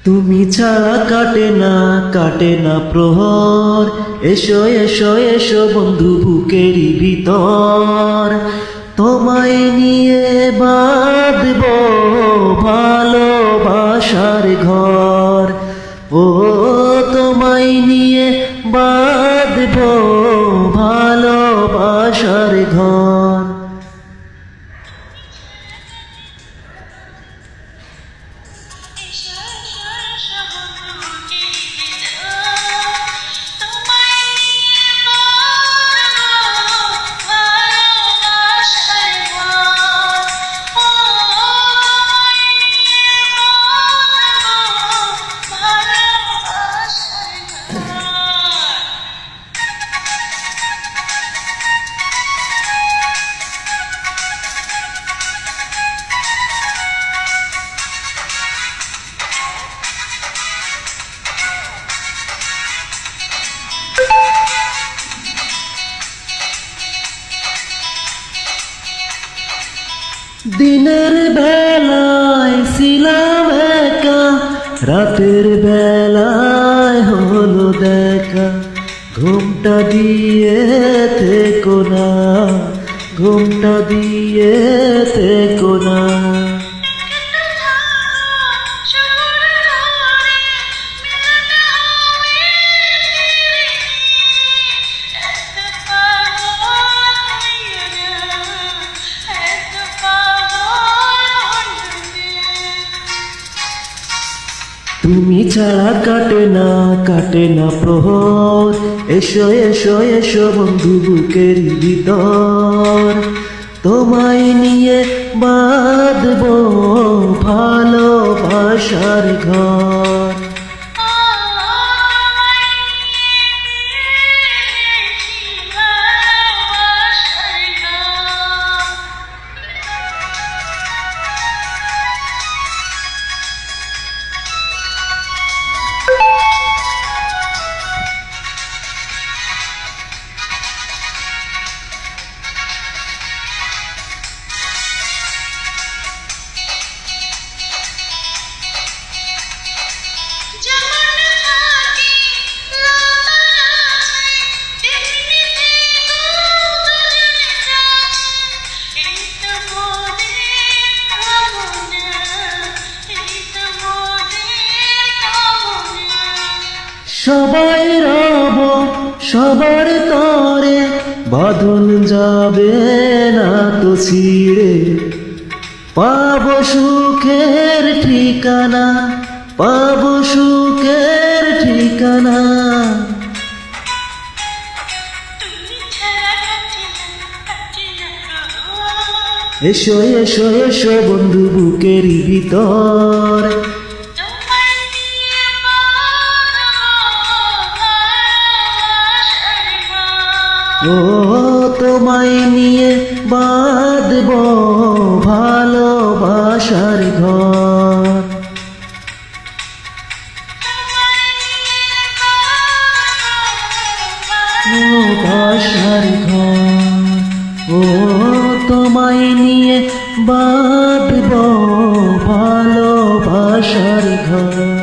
তুমি ছাড়া কাটে না প্রহর, এসো এসো এসো বন্ধু বুকেরই ভিতর, তোমায় নিয়ে বাঁধব ভালোবাসার ঘর। ও তোমায় নিয়ে বাঁধব ভালোবাসার ঘর। দিনের বেলায় ছিলাম একা, রাতের বেলায় হলো দেখা, ঘুমটা দিয়ে থেকো না, ঘুমটা দিয়ে থেকো না। তুমি ছাড়া কাটে না প্রহর, এসো এসো এসো বন্ধু বুকের ভিতর, তোমায় নিয়ে বাঁধব ভালোবাসার ঘর। সবাই রব সবার তরে, বাঁধন যাবে না তো ছিঁড়ে, পাবো সুখের ঠিকানা, পাবো সুখের ঠিকানা। এসো এসো এসো বন্ধু বুকের ভিতর, ও তোমায় নিয়ে বাঁধব ভালোবাসার ঘর। ভালোবাসার ঘর, ও তোমায় নিয়ে বাঁধব ভালোবাসার ঘর।